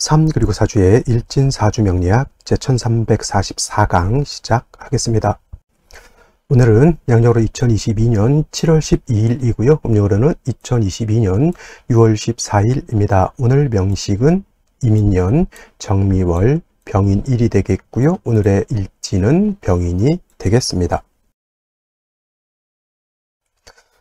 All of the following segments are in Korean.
3 그리고 4주의 일진사주명리학 제1344강 시작하겠습니다. 오늘은 양력으로 2022년 7월 12일이고요. 음력으로는 2022년 6월 14일입니다. 오늘 명식은 이민년, 정미월, 병인일이 되겠고요. 오늘의 일진은 병인이 되겠습니다.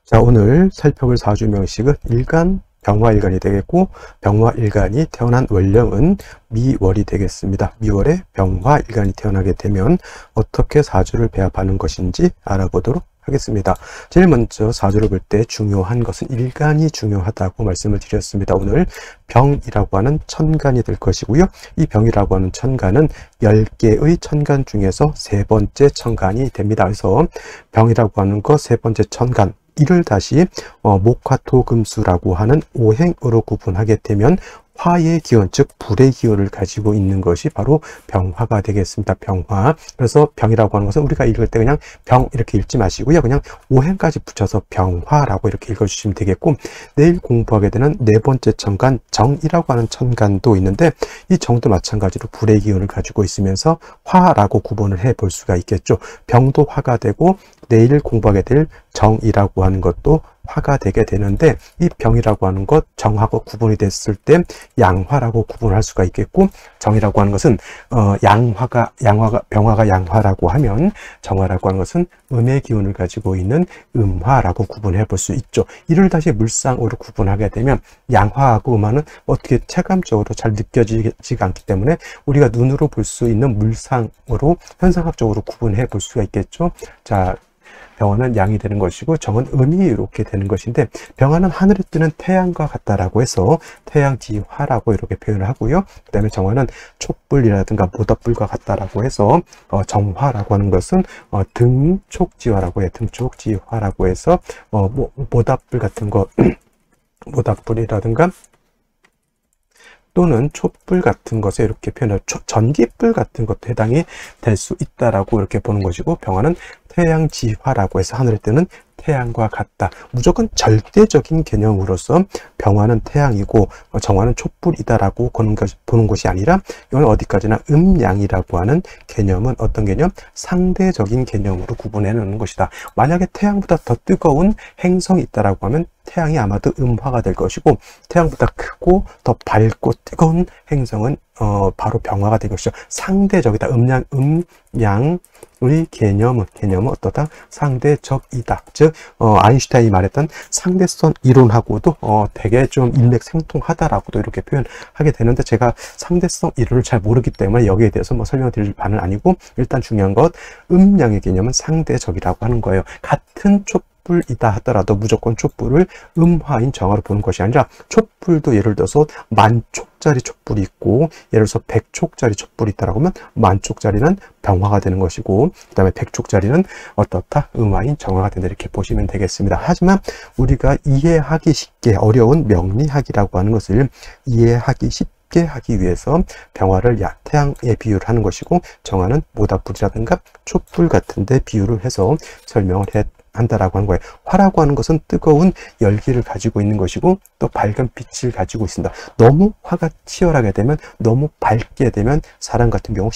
자, 오늘 살펴볼 사주 명식은 일간, 병화일간이 되겠고, 병화일간이 태어난 월령은 미월이 되겠습니다. 미월에 병화일간이 태어나게 되면 어떻게 사주를 배합하는 것인지 알아보도록 하겠습니다. 제일 먼저 사주를 볼 때 중요한 것은 일간이 중요하다고 말씀을 드렸습니다. 오늘 병이라고 하는 천간이 될 것이고요. 이 병이라고 하는 천간은 10개의 천간 중에서 세 번째 천간이 됩니다. 그래서 병이라고 하는 것 세 번째 천간, 이를 다시 목화토금수라고 하는 오행으로 구분하게 되면 화의 기운, 즉 불의 기운을 가지고 있는 것이 바로 병화가 되겠습니다. 병화. 그래서 병이라고 하는 것은 우리가 읽을 때 그냥 병 이렇게 읽지 마시고요. 그냥 오행까지 붙여서 병화라고 이렇게 읽어주시면 되겠고, 내일 공부하게 되는 네 번째 천간, 정이라고 하는 천간도 있는데, 이 정도 마찬가지로 불의 기운을 가지고 있으면서 화라고 구분을 해 볼 수가 있겠죠. 병도 화가 되고, 내일 공부하게 될 정이라고 하는 것도 화가 되게 되는데, 이 병이라고 하는 것 정하고 구분이 됐을 때 양화라고 구분할 수가 있겠고, 정이라고 하는 것은 병화가 양화라고 하면 정화라고 하는 것은 음의 기운을 가지고 있는 음화라고 구분해 볼 수 있죠. 이를 다시 물상으로 구분하게 되면 양화하고 음화는 어떻게 체감적으로 잘 느껴지지가 않기 때문에 우리가 눈으로 볼 수 있는 물상으로 현상학적으로 구분해 볼 수가 있겠죠. 자, 병화는 양이 되는 것이고 정은 음이 이렇게 되는 것인데, 병화는 하늘에 뜨는 태양과 같다라고 해서 태양지화라고 이렇게 표현을 하고요. 그 다음에 정화는 촛불이라든가 모닥불과 같다라고 해서 정화라고 하는 것은 등촉지화라고 해요. 등촉지화라고 해서 모닥불 같은 거 모닥불이라든가 또는 촛불 같은 것에 이렇게 표현을, 전기불 같은 것도 해당이 될 수 있다라고 이렇게 보는 것이고, 병화는 태양지화라고 해서 하늘에 뜨는 태양과 같다. 무조건 절대적인 개념으로서 병화는 태양이고 정화는 촛불이다라고 보는 것이 아니라, 이건 어디까지나 음양이라고 하는 개념은 어떤 개념? 상대적인 개념으로 구분해 놓는 것이다. 만약에 태양보다 더 뜨거운 행성이 있다라고 하면 태양이 아마도 음화가 될 것이고, 태양보다 크고 더 밝고 뜨거운 행성은 바로 병화가 될 것이죠. 상대적이다. 음양의 개념은 어떻다? 상대적이다. 즉 아인슈타인이 말했던 상대성 이론하고도 되게 좀 일맥상통하다라고도 이렇게 표현하게 되는데, 제가 상대성 이론을 잘 모르기 때문에 여기에 대해서 설명드릴 바는 아니고, 일단 중요한 것, 음양의 개념은 상대적이라고 하는 거예요. 같은 촛불이다 하더라도 무조건 촛불을 음화인 정화로 보는 것이 아니라, 촛불도 예를 들어서 만촉짜리 촛불이 있고 예를 들어서 100촉짜리 촛불이 있다라고 하면 만촉짜리는 병화가 되는 것이고, 그 다음에 100촉짜리는 어떻다? 음화인 정화가 된다, 이렇게 보시면 되겠습니다. 하지만 우리가 이해하기 쉽게 어려운 명리학이라고 하는 것을 이해하기 쉽게 하기 위해서 병화를 태양에 비유를 하는 것이고, 정화는 모닥불이라든가 촛불 같은 데 비유를 해서 설명을 한다라고 하는 거예요. 화라고 하는 것은 뜨거운 열기를 가지고 있는 것이고, 또 밝은 빛을 가지고 있습니다. 너무 화가 치열하게 되면, 너무 밝게 되면 사람 같은 경우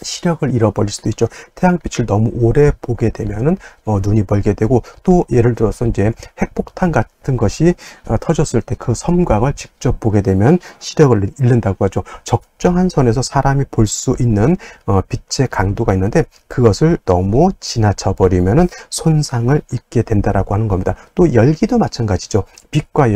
시력을 잃어버릴 수도 있죠. 태양빛을 너무 오래 보게 되면은 눈이 멀게 되고, 또 예를 들어서 이제 핵폭탄 같은 것이 터졌을 때 그 섬광을 직접 보게 되면 시력을 잃는다고 하죠. 적정한 선에서 사람이 볼 수 있는 빛의 강도가 있는데, 그것을 너무 지나쳐 버리면은 손상을 입게 된다라고 하는 겁니다. 또 열기도 마찬가지죠. 빛과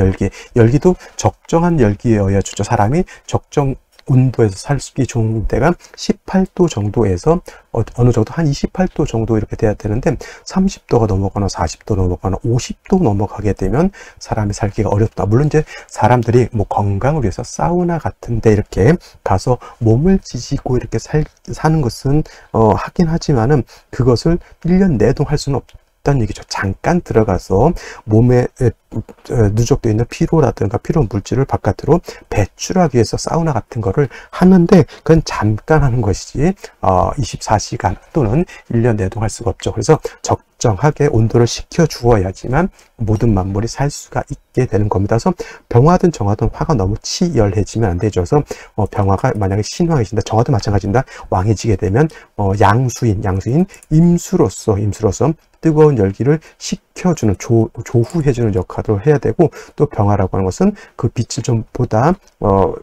열기도 적정한 열기여야 주죠. 사람이 적정 온도에서 살기 좋은 때가 18도 정도에서 어느 정도 한 28도 정도 이렇게 돼야 되는데, 30도가 넘어가거나 40도 넘어가거나 50도 넘어가게 되면 사람이 살기가 어렵다. 물론 이제 사람들이 건강을 위해서 사우나 같은 데 이렇게 가서 몸을 지지고 이렇게 사는 것은 하긴 하지만은, 그것을 1년 내동 할 수는 있다는 얘기죠. 잠깐 들어가서 몸에 누적되어 있는 피로라든가 피로 물질을 바깥으로 배출하기 위해서 사우나 같은 거를 하는데 그건 잠깐 하는 것이지 24시간 또는 1년 내도 할 수가 없죠. 그래서 적정하게 온도를 식혀 주어야지만 모든 만물이 살 수가 있게 되는 겁니다. 그래서 병화든 정화든 화가 너무 치열해지면 안 되죠. 그래서 병화가 만약에 신왕해진다, 정화도 마찬가지입니다. 왕해지게 되면 양수인 임수로서 뜨거운 열기를 식혀주는 조후해주는 역할을 해야 되고, 또 병화라고 하는 것은 그 빛을 좀 보다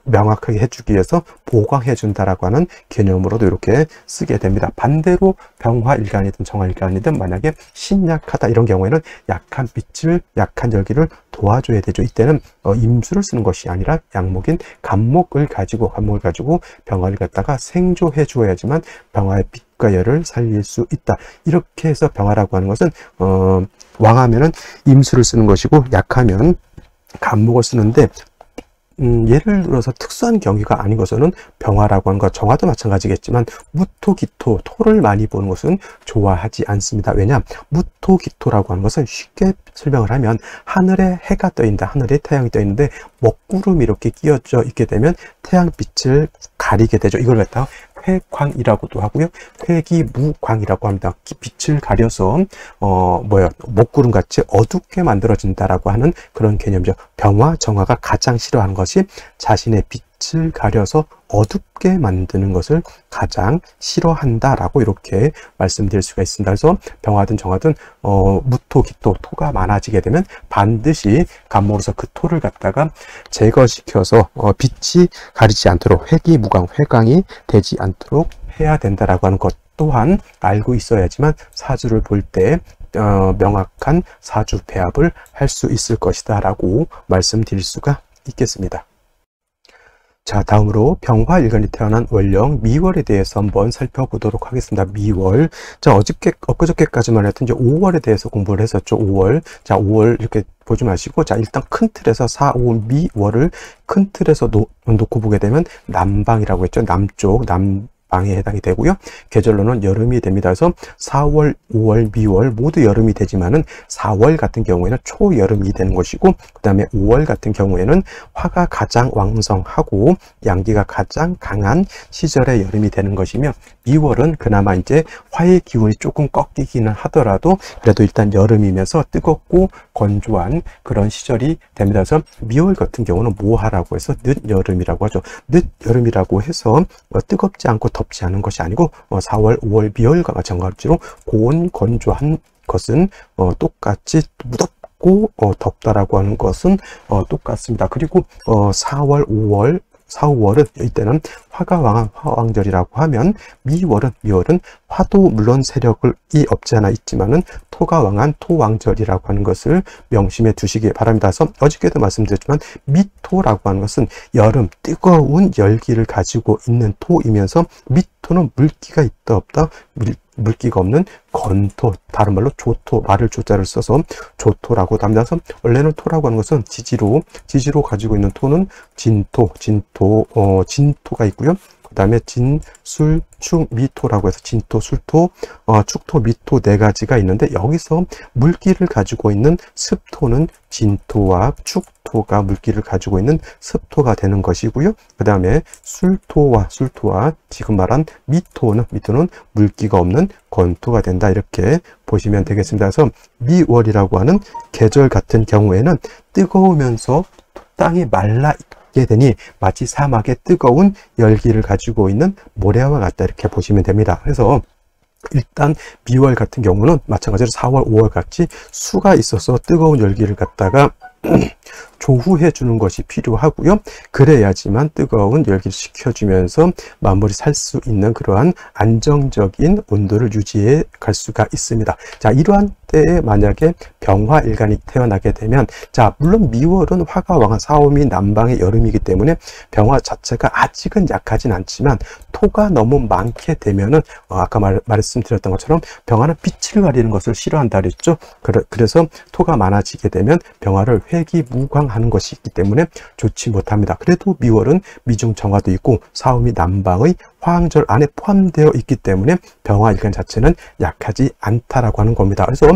명확하게 해주기 위해서 보강해준다라고 하는 개념으로도 이렇게 쓰게 됩니다. 반대로 병화일간이든 정화일간이든 만약에 신약하다 이런 경우에는 약한 빛을, 약한 열기를 도와줘야 되죠. 이때는 임수를 쓰는 것이 아니라 양목인 간목을 가지고 병화를 갖다가 생조해 주어야지만 병화의 빛과 열을 살릴 수 있다. 이렇게 해서 병화라고 하는 것은 왕하면은 임수를 쓰는 것이고 약하면 간목을 쓰는데, 예를 들어서 특수한 경위가 아닌 것은 병화라고 하는 것, 정화도 마찬가지겠지만 무토기토, 토를 많이 보는 것은 좋아하지 않습니다. 왜냐? 무토기토라고 하는 것은 쉽게 설명을 하면 하늘에 해가 떠 있는다, 하늘에 태양이 떠 있는데 먹구름이 이렇게 끼어져 있게 되면 태양빛을 가리게 되죠. 이걸 갖다가 회광이라고도 하고요, 회기무광이라고 합니다. 빛을 가려서 먹구름 같이 어둡게 만들어진다라고 하는 그런 개념이죠. 병화, 정화가 가장 싫어하는 것이 자신의 빛을 가려서 어둡게 만드는 것을 가장 싫어한다라고 이렇게 말씀드릴 수가 있습니다. 그래서 병화든 정화든 무토기토, 토가 많아지게 되면 반드시 간목으로서 그 토를 갖다가 제거시켜서 빛이 가리지 않도록, 회기무광, 회광이 되지 않도록 해야 된다라고 하는 것 또한 알고 있어야지만 사주를 볼 때 명확한 사주 배합을 할 수 있을 것이다 라고 말씀드릴 수가 있겠습니다. 자, 다음으로 병화일간이 태어난 월령 미월에 대해서 한번 살펴보도록 하겠습니다. 미월. 자, 엊그저께까지만 해도 이제 5월에 대해서 공부를 했었죠. 5월. 자, 5월 이렇게 보지 마시고, 자, 일단 큰 틀에서 4, 5, 미월을 큰 틀에서 놓고 보게 되면 남방이라고 했죠. 남쪽, 방에 해당이 되고요. 계절로는 여름이 됩니다. 그래서 4월, 5월, 미월 모두 여름이 되지만은 4월 같은 경우에는 초여름이 되는 것이고, 그 다음에 5월 같은 경우에는 화가 가장 왕성하고 양기가 가장 강한 시절의 여름이 되는 것이며, 미월은 그나마 이제 화의 기운이 조금 꺾이기는 하더라도 그래도 일단 여름이면서 뜨겁고 건조한 그런 시절이 됩니다. 그래서 미월 같은 경우는 모하라고 해서 늦여름이라고 하죠. 늦여름이라고 해서 뜨겁지 않고 덥지 않은 것이 아니고 4월, 5월, 미월과 마찬가지로 고온, 건조한 것은 똑같이 무덥고 덥다라고 하는 것은 똑같습니다. 그리고 4월, 5월, 4, 5월은 이때는 화가 왕한 화왕절이라고 하면, 미월은 화도 물론 세력이 없지 않아 있지만은 토가 왕한 토왕절이라고 하는 것을 명심해 두시기 바랍니다. 그래서 어저께도 말씀드렸지만 미토라고 하는 것은 여름, 뜨거운 열기를 가지고 있는 토이면서, 미토는 물기가 있다 없다, 물기가 없는 건토, 다른 말로 조토, 말을 조자를 써서 조토라고도 합니다. 그래서 원래는 토라고 하는 것은 지지로 가지고 있는 토는 진토가 있고요. 그 다음에 진, 술, 축, 미토라고 해서 진토, 술토, 축토, 미토 네 가지가 있는데, 여기서 물기를 가지고 있는 습토는 진토와 축토가 물기를 가지고 있는 습토가 되는 것이고요. 그 다음에 술토와 지금 말한 미토는 물기가 없는 건토가 된다, 이렇게 보시면 되겠습니다. 그래서 미월이라고 하는 계절 같은 경우에는 뜨거우면서 땅이 말라 있게 되니 마치 사막의 뜨거운 열기를 가지고 있는 모래와 같다, 이렇게 보시면 됩니다. 그래서 일단 미월 같은 경우는 마찬가지로 4월, 5월 같이 수가 있어서 뜨거운 열기를 갖다가 조후해 주는 것이 필요하고요. 그래야지만 뜨거운 열기를 식혀주면서 만물이 살 수 있는 그러한 안정적인 온도를 유지해 갈 수가 있습니다. 자, 이러한 때에 만약에 병화일간이 태어나게 되면, 자, 물론 미월은 화가 왕한 사오미 남방의 여름이기 때문에 병화 자체가 아직은 약하진 않지만, 토가 너무 많게 되면은 아까 말씀드렸던 것처럼 병화는 빛을 가리는 것을 싫어한다 그랬죠. 그래서 토가 많아지게 되면 병화를 회기무광하는 것이 있기 때문에 좋지 못합니다. 그래도 미월은 미중 정화도 있고 사오미 남방의 화항절 안에 포함되어 있기 때문에 병화일간 자체는 약하지 않다라고 하는 겁니다. 그래서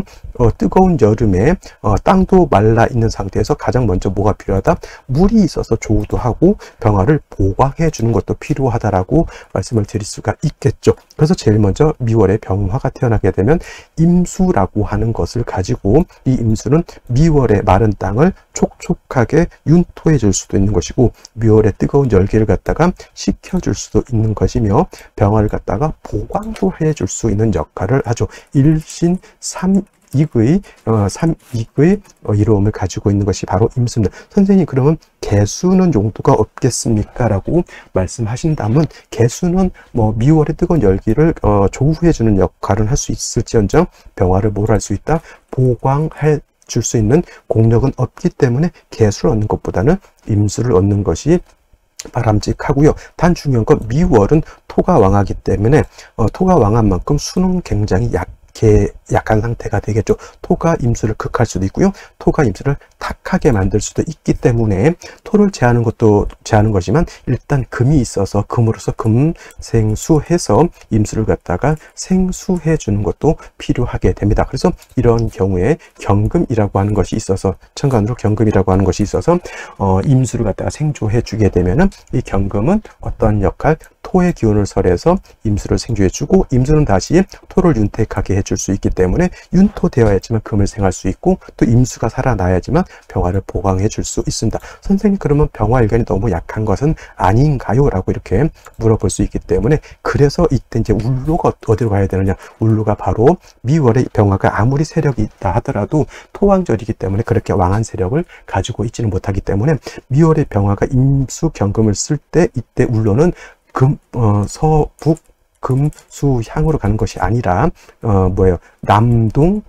뜨거운 여름에 땅도 말라 있는 상태에서 가장 먼저 뭐가 필요하다? 물이 있어서 조우도 하고 병화를 보강해 주는 것도 필요하다라고 말씀을 드릴 수가 있겠죠. 그래서 제일 먼저 미월에 병화가 태어나게 되면 임수라고 하는 것을 가지고, 이 임수는 미월의 마른 땅을 촉촉하게 윤토해 줄 수도 있는 것이고, 미월의 뜨거운 열기를 갖다가 식혀줄 수도 있는 것이며, 병화를 갖다가 보강도 해줄 수 있는 역할을 하죠. 일신 삼익의 이로움을 가지고 있는 것이 바로 임수입니다. 선생님, 그러면 개수는 용도가 없겠습니까? 라고 말씀하신다면, 개수는 미월의 뜨거운 열기를 조우해주는 역할을 할 수 있을지언정 병화를 뭘 할 수 있다? 보강해 줄 수 있는 공력은 없기 때문에 개수를 얻는 것보다는 임수를 얻는 것이 바람직하고요. 단 중요한 건 미월은 토가 왕하기 때문에 토가 왕한 만큼 수는 굉장히 약한 상태가 되겠죠. 토가 임수를 극할 수도 있고요. 토가 임수를 탁하게 만들 수도 있기 때문에 토를 제하는 것도 제하는 거지만, 일단 금이 있어서 금으로서 금생수해서 임수를 갖다가 생수해 주는 것도 필요하게 됩니다. 그래서 이런 경우에 경금이라고 하는 것이 있어서, 천간으로 경금이라고 하는 것이 있어서 임수를 갖다가 생조해 주게 되면은, 이 경금은 어떤 역할? 토의 기운을 설해서 임수를 생조해 주고, 임수는 다시 토를 윤택하게 해줄 수 있기 때문에 윤토되어야지만 금을 생할 수 있고, 또 임수가 살아나야지만 병화를 보강해 줄 수 있습니다. 선생님, 그러면 병화일간이 너무 약한 것은 아닌가요? 라고 이렇게 물어볼 수 있기 때문에, 그래서 이때 이제 울로가 어디로 가야 되느냐? 울로가 바로 미월의 병화가 아무리 세력이 있다 하더라도 토왕절이기 때문에 그렇게 왕한 세력을 가지고 있지는 못하기 때문에, 미월의 병화가 임수 경금을 쓸 때 이때 울로는 서북 금수향으로 가는 것이 아니라 남동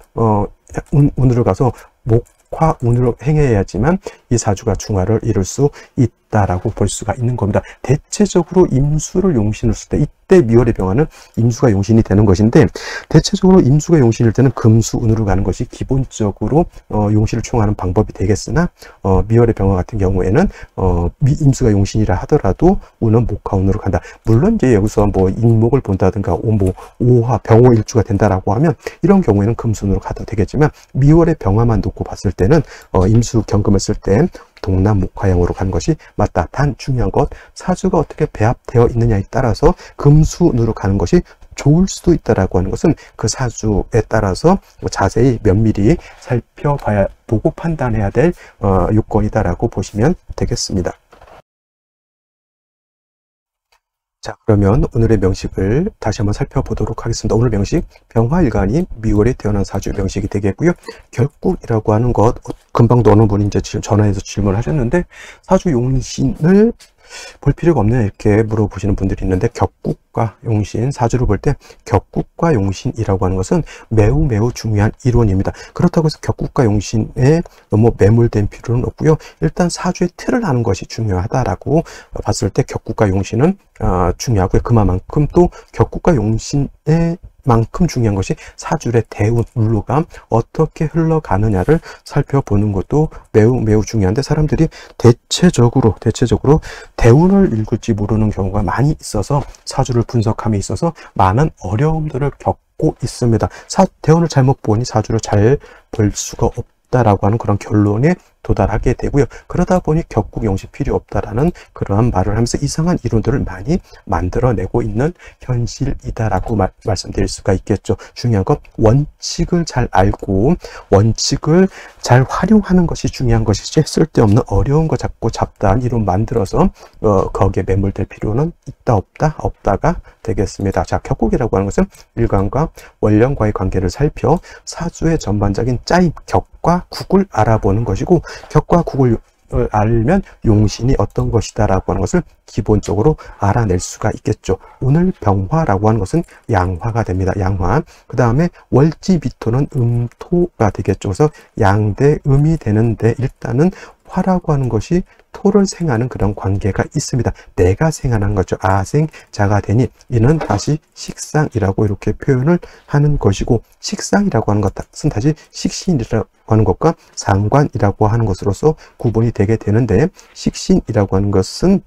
운으로 가서 목화 운으로 행해야지만 이 사주가 중화를 이룰 수 있다라고 볼 수가 있는 겁니다. 대체적으로 임수를 용신을 쓸 때, 이때 미월의 병화는 임수가 용신이 되는 것인데, 대체적으로 임수가 용신일 때는 금수운으로 가는 것이 기본적으로 용신을 총하는 방법이 되겠으나, 미월의 병화 같은 경우에는 임수가 용신이라 하더라도 운은 목화운으로 간다. 물론 이제 여기서 인목을 본다든가 오화 병호일주가 된다라고 하면 이런 경우에는 금수운으로 가도 되겠지만, 미월의 병화만 놓고 봤을 때는 임수 경금을 쓸 때 동남 목화형으로 가는 것이 맞다. 단 중요한 것, 사주가 어떻게 배합되어 있느냐에 따라서 금수운으로 가는 것이 좋을 수도 있다라고 하는 것은 그 사주에 따라서 자세히 면밀히 살펴봐야, 보고 판단해야 될 요건이다라고 보시면 되겠습니다. 자, 그러면 오늘의 명식을 다시 한번 살펴보도록 하겠습니다. 오늘 명식, 병화일간이 미월에 태어난 사주 명식이 되겠고요. 결국이라고 하는 것, 금방도 어느 분이 이제 전화해서 질문을 하셨는데, 사주 용신을 볼 필요가 없냐 이렇게 물어보시는 분들이 있는데, 격국과 용신, 사주를 볼 때 격국과 용신이라고 하는 것은 매우 중요한 이론입니다. 그렇다고 해서 격국과 용신에 너무 매몰된 필요는 없고요. 일단 사주의 틀을 아는 것이 중요하다라고 봤을 때 격국과 용신은 중요하고요. 그만큼 또 격국과 용신의 만큼 중요한 것이 사주의 대운, 울로가 어떻게 흘러가느냐를 살펴보는 것도 매우 중요한데, 사람들이 대체적으로 대운을 읽을지 모르는 경우가 많이 있어서 사주를 분석함에 있어서 많은 어려움들을 겪고 있습니다. 대운을 잘못 보니 사주를 잘 볼 수가 없다라고 하는 그런 결론에 도달하게 되고요. 그러다 보니 격국 용신 필요 없다라는 그러한 말을 하면서 이상한 이론들을 많이 만들어내고 있는 현실이다라고 말씀드릴 수가 있겠죠. 중요한 건 원칙을 잘 알고 원칙을 잘 활용하는 것이 중요한 것이지, 쓸데없는 어려운 거 자꾸 잡다한 이론 만들어서 거기에 매몰될 필요는 있다 없다가 되겠습니다. 자, 격국이라고 하는 것은 일간과 원령과의 관계를 살펴 사주의 전반적인 짜임, 격과 국을 알아보는 것이고, 격과 국을 알면 용신이 어떤 것이다 라고 하는 것을 기본적으로 알아낼 수가 있겠죠. 오늘 병화라고 하는 것은 양화가 됩니다. 양화. 그 다음에 월지비토는 음토가 되겠죠. 그래서 양대 음이 되는데, 일단은 화라고 하는 것이 토를 생하는 그런 관계가 있습니다. 내가 생하는 거죠. 아생자가 되니 이는 다시 식상이라고 이렇게 표현을 하는 것이고, 식상이라고 하는 것은 다시 식신이라고 하는 것과 상관이라고 하는 것으로서 구분이 되게 되는데, 식신이라고 하는 것은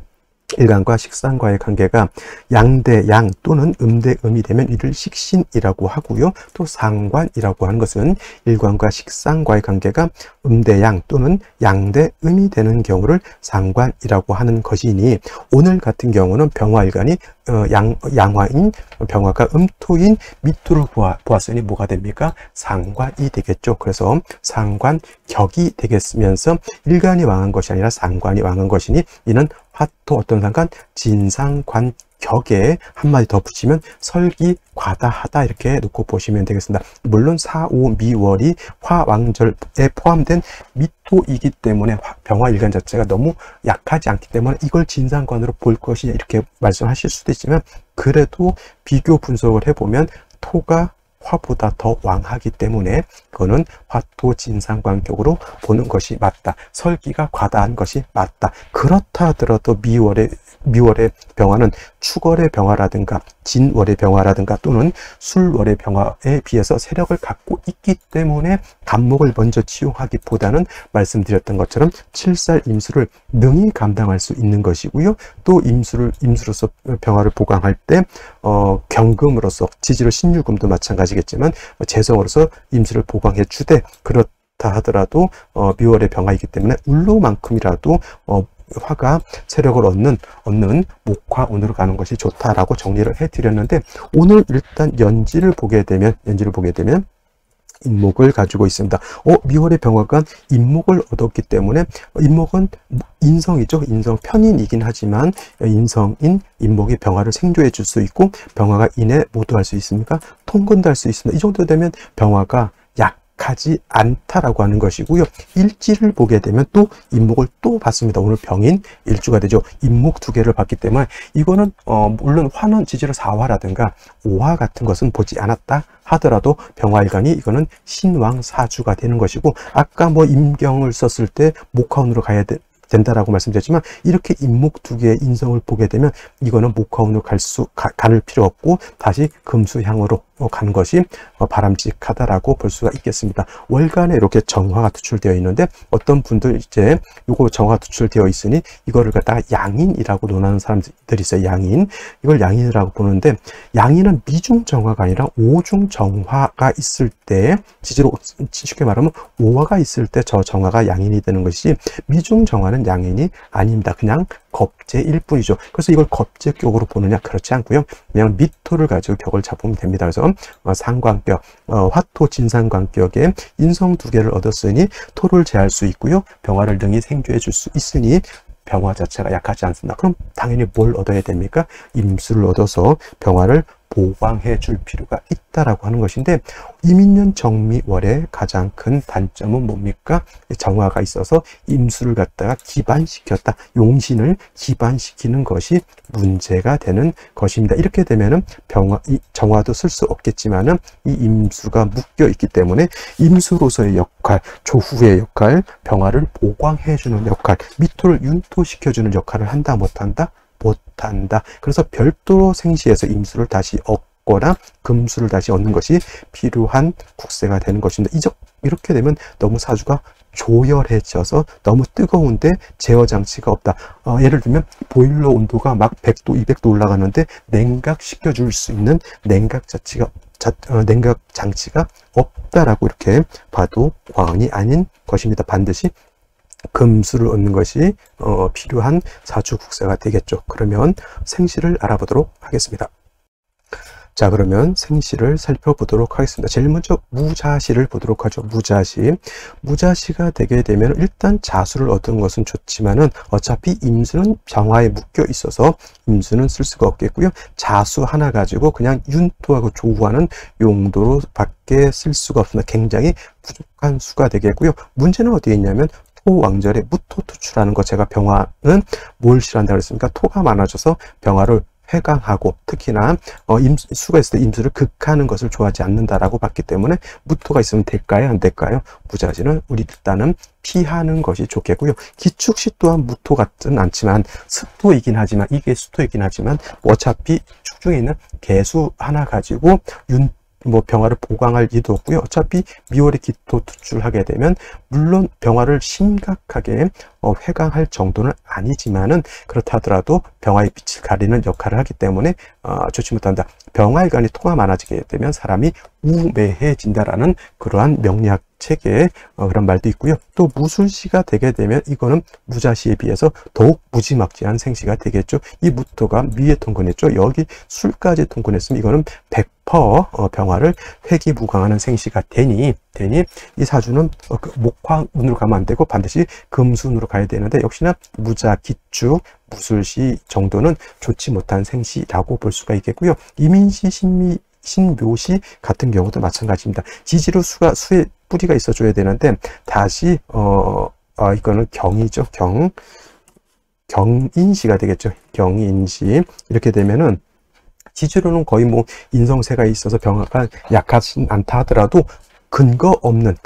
일간과 식상과의 관계가 양대 양 또는 음대 음이 되면 이를 식신이라고 하고요. 또 상관이라고 하는 것은 일관과 식상과의 관계가 음대 양 또는 양대 음이 되는 경우를 상관이라고 하는 것이니, 오늘 같은 경우는 병화일간이 양화인 병화가 음토인 미토를 보았으니 뭐가 됩니까? 상관이 되겠죠. 그래서 상관격이 되겠으면서 일간이 왕한 것이 아니라 상관이 왕한 것이니, 이는 화토 어떤 상관? 진상관 격에 한마디 더 붙이면 설기과다하다 이렇게 놓고 보시면 되겠습니다. 물론 4, 5, 미월이 화왕절에 포함된 미토이기 때문에 병화일간 자체가 너무 약하지 않기 때문에 이걸 진상관으로 볼 것이냐 이렇게 말씀하실 수도 있지만, 그래도 비교 분석을 해보면 토가 화보다 더 왕하기 때문에 그거는 화토 진상관격으로 보는 것이 맞다. 설기가 과다한 것이 맞다. 그렇다 하더라도 미월의 병화는 축월의 병화라든가 진월의 병화라든가 또는 술월의 병화에 비해서 세력을 갖고 있기 때문에 간목을 먼저 치용하기보다는 말씀드렸던 것처럼 7살 임수를 능히 감당할 수 있는 것이고요. 또 임수로서 병화를 보강할 때 경금으로서 지지로 신유금도 마찬가지겠지만 재성으로서 임수를 보강해 주되, 그렇다 하더라도 미월의 병화이기 때문에 울로만큼이라도 화가 세력을 얻는 목화운으로 가는 것이 좋다라고 정리를 해드렸는데, 오늘 일단 연지를 보게 되면 인목을 가지고 있습니다. 미월의 병화가 인목을 얻었기 때문에, 인목은 인성이죠. 인성 편인이긴 하지만 인성인 인목이 병화를 생조해 줄 수 있고, 병화가 인에 모두 할 수 있습니까? 통근도 할 수 있습니다. 이 정도 되면 병화가 하지 않다라고 하는 것이고요. 일지를 보게 되면 또 인목을 또 봤습니다. 오늘 병인 일주가 되죠. 인목 2개를 봤기 때문에 이거는 물론 화는 지지로 4화라든가 5화 같은 것은 보지 않았다 하더라도 병화일간이 이거는 신왕사주가 되는 것이고, 아까 임경을 썼을 때 목화운으로 가야 된다라고 말씀드렸지만, 이렇게 인목 2개의 인성을 보게 되면 이거는 목화운으로 가를 필요 없고 다시 금수향으로 가는 것이 바람직하다라고 볼 수가 있겠습니다. 월간에 이렇게 정화가 투출되어 있는데, 어떤 분들 이제 요거 정화가 투출되어 있으니 이거를 갖다가 양인이라고 논하는 사람들이 있어요. 양인. 이걸 양인이라고 보는데, 양인은 미중 정화가 아니라 오중 정화가 있을 때, 지지로 쉽게 말하면 5화가 있을 때 저 정화가 양인이 되는 것이지, 미중 정화는 양인이 아닙니다. 그냥 겁재일 뿐이죠. 그래서 이걸 겁재격으로 보느냐? 그렇지 않고요. 그냥 미토를 가지고 격을 잡으면 됩니다. 그래서 상관격, 화토 진상관격에 인성 2개를 얻었으니 토를 제할 수 있고요. 병화를 능히 생조해 줄 수 있으니 병화 자체가 약하지 않습니다. 그럼 당연히 뭘 얻어야 됩니까? 임수를 얻어서 병화를 보강해 줄 필요가 있다라고 하는 것인데, 이민년 정미월의 가장 큰 단점은 뭡니까? 정화가 있어서 임수를 갖다가 기반시켰다. 용신을 기반시키는 것이 문제가 되는 것입니다. 이렇게 되면은 정화도 쓸 수 없겠지만은 이 임수가 묶여 있기 때문에 임수로서의 역할, 조후의 역할, 병화를 보강해 주는 역할, 미토를 윤토시켜 주는 역할을 한다 못한다? 못한다. 그래서 별도로 생시해서 임수를 다시 얻거나 금수를 다시 얻는 것이 필요한 국세가 되는 것입니다. 이렇게 되면 너무 사주가 조열해져서 너무 뜨거운데 제어 장치가 없다. 예를 들면 보일러 온도가 막 100도, 200도 올라가는데 냉각시켜 줄 수 있는 냉각 장치가 없다라고 이렇게 봐도 과언이 아닌 것입니다. 반드시 금수를 얻는 것이 필요한 사주 국세가 되겠죠. 그러면 생시를 알아보도록 하겠습니다. 자, 그러면 생시를 살펴보도록 하겠습니다. 제일 먼저 무자시를 보도록 하죠. 무자시가 되게 되면 일단 자수를 얻은 것은 좋지만은 어차피 임수는 병화에 묶여 있어서 임수는 쓸 수가 없겠고요. 자수 하나 가지고 그냥 윤토하고 조후하는 용도로 밖에 쓸 수가 없습니다. 굉장히 부족한 수가 되겠고요. 문제는 어디에 있냐면 토왕절에 무토 투출하는 거, 제가 병화는 뭘 싫어한다고 했습니까? 토가 많아져서 병화를 회강하고, 특히나 수가 있을 때 임수를 극하는 것을 좋아하지 않는다라고 봤기 때문에 무토가 있으면 될까요? 안 될까요? 무자지는 우리 일단은 피하는 것이 좋겠고요. 기축시 또한 무토 같진 않지만 수토이긴 하지만 어차피 축 중에 있는 개수 하나 가지고 뭐 병화를 보강할 이유도 없고요. 어차피 미월에 기토 투출하게 되면 물론 병화를 심각하게 회강할 정도는 아니지만은 그렇다 하더라도 병화의 빛을 가리는 역할을 하기 때문에 좋지 못한다. 병화일간이 통화 많아지게 되면 사람이 우매해진다라는 그러한 명리학 체계의 그런 말도 있고요. 또 무술시가 되게 되면 이거는 무자시에 비해서 더욱 무지막지한 생시가 되겠죠. 이 무토가 미에 통근했죠. 여기 술까지 통근했으면 이거는 100% 병화를 회기무강하는 생시가 되니 이 사주는 목화운으로 가면 안 되고 반드시 금수운으로 가야 되는데 역시나 무자, 기축, 무술시 정도는 좋지 못한 생시라고 볼 수가 있겠고요. 이민시, 신묘시 같은 경우도 마찬가지입니다. 지지로 수의 뿌리가 있어줘야 되는데 다시 이거는 경이죠. 경인시가 되겠죠. 경인시 이렇게 되면은 지지로는 거의 뭐 인성세가 있어서 병화가 약하진 않다 하더라도 근거 없는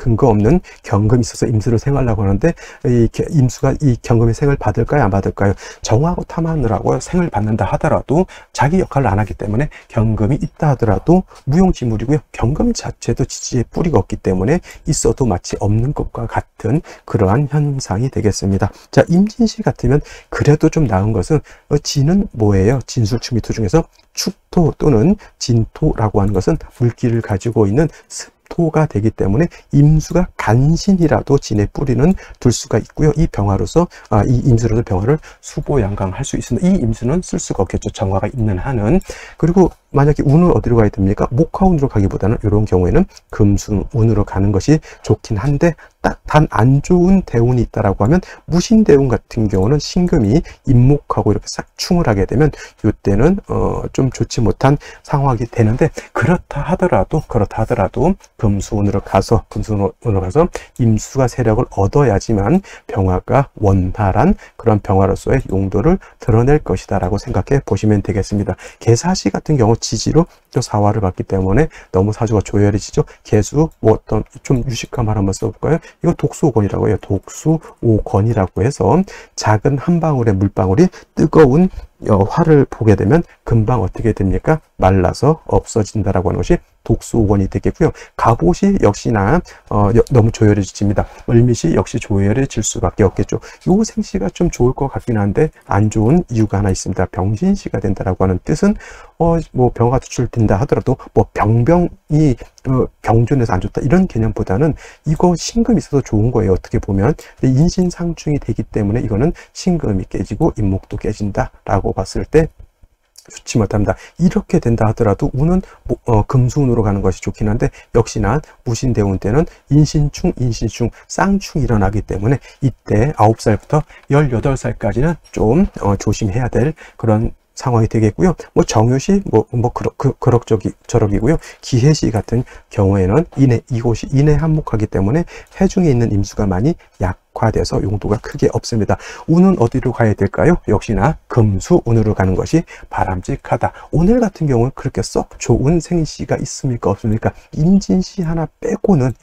경금이 있어서 임수를 생하려고 하는데 이 임수가 이 경금의 생을 받을까요, 안 받을까요? 정하고 탐하느라고 생을 받는다 하더라도 자기 역할을 안 하기 때문에 경금이 있다 하더라도 무용지물이고요. 경금 자체도 지지에 뿌리가 없기 때문에 있어도 마치 없는 것과 같은 그러한 현상이 되겠습니다. 자, 임진시 같으면 그래도 좀 나은 것은 지는 뭐예요? 진술충미토 중에서 축토 또는 진토라고 하는 것은 물기를 가지고 있는 토가 되기 때문에 임수가 간신이라도 진의 뿌리는 둘 수가 있고요. 이 병화로서 이 임수로도 병화를 수보양강할 수 있습니다. 이 임수는 쓸 수가 없겠죠. 정화가 있는 한은. 그리고 만약에 운은 어디로 가야 됩니까? 목화운으로 가기보다는 이런 경우에는 금수운으로 가는 것이 좋긴 한데 단 안 좋은 대운이 있다라고 하면 무신대운 같은 경우는 신금이 임목하고 이렇게 싹충을 하게 되면 이때는 좀 좋지 못한 상황이 되는데 그렇다 하더라도 금수운으로 가서 임수가 세력을 얻어야지만 병화가 원활한 그런 병화로서의 용도를 드러낼 것이다라고 생각해 보시면 되겠습니다. 계사시 같은 경우 지지로 또 사화를 받기 때문에 너무 사주가 조열해지죠. 개수 뭐 어떤 좀 유식한 말 한번 써볼까요? 이거 독수오건이라고 해요. 독수오건이라고 해서 작은 한 방울의 물방울이 뜨거운 화를 보게 되면 금방 어떻게 됩니까? 말라서 없어진다라고 하는 것이 독수오건이 되겠고요. 갑옷이 역시나 너무 조열해집니다. 을밋이 역시 조열해질 수밖에 없겠죠. 요 생시가 좀 좋을 것 같긴 한데 안 좋은 이유가 하나 있습니다. 병신시가 된다라고 하는 뜻은 뭐 병화가 투출된다 하더라도 뭐 병이 병존해서 안 좋다 이런 개념보다는 이거 신금이 있어서 좋은 거예요. 어떻게 보면 인신상충이 되기 때문에 이거는 신금이 깨지고 임목도 깨진다라고 봤을 때 좋지 못합니다. 이렇게 된다 하더라도 운은 금수운으로 가는 것이 좋긴 한데 역시나 무신대운 때는 인신충, 쌍충이 일어나기 때문에 이때 9살부터 18살까지는 좀 조심해야 될 그런 상황이 되겠고요. 뭐 정유시 그럭저럭이고요. 기해시 같은 경우에는 이곳이 인해 한목하기 때문에 해중에 있는 임수가 많이 약화돼서 용도가 크게 없습니다. 운은 어디로 가야 될까요? 역시나 금수운으로 가는 것이 바람직하다. 오늘 같은 경우는 그렇게 썩 좋은 생시가 있습니까? 없습니까? 임진시 하나 빼고는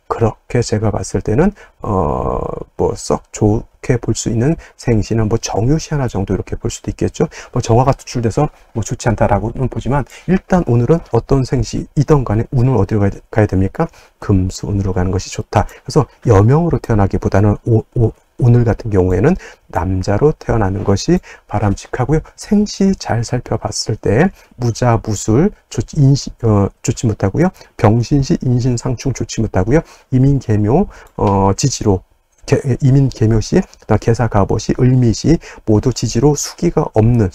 그렇게 제가 봤을 때는 뭐 썩 좋게 볼 수 있는 생시는 뭐 정유시 하나 정도 이렇게 볼 수도 있겠죠. 뭐 정화가 투출돼서 뭐 좋지 않다라고는 보지만 일단 오늘은 어떤 생시이던 간에 운을 어디로 가야 됩니까? 금수운으로 가는 것이 좋다. 그래서 여명으로 태어나기보다는 오늘 같은 경우에는 남자로 태어나는 것이 바람직하고요. 생시 잘 살펴봤을 때 무자, 무술 좋지 못하고요. 병신시, 인신상충 좋지 못하고요. 이민계묘, 지지로 이민계묘시, 계사갑옷이, 을밋이 모두 지지로 수기가 없는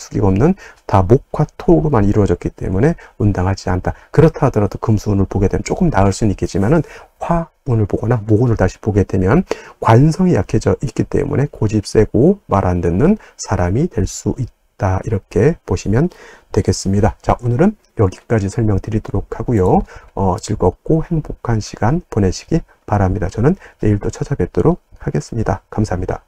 다 목화토로만 이루어졌기 때문에 운당하지 않다. 그렇다 하더라도 금수운을 보게 되면 조금 나을 수는 있겠지만은 화운을 보거나 목운을 다시 보게 되면 관성이 약해져 있기 때문에 고집 세고 말 안 듣는 사람이 될 수 있다. 이렇게 보시면 되겠습니다. 자, 오늘은 여기까지 설명드리도록 하고요. 즐겁고 행복한 시간 보내시기 바랍니다. 저는 내일 또 찾아뵙도록 하겠습니다. 감사합니다.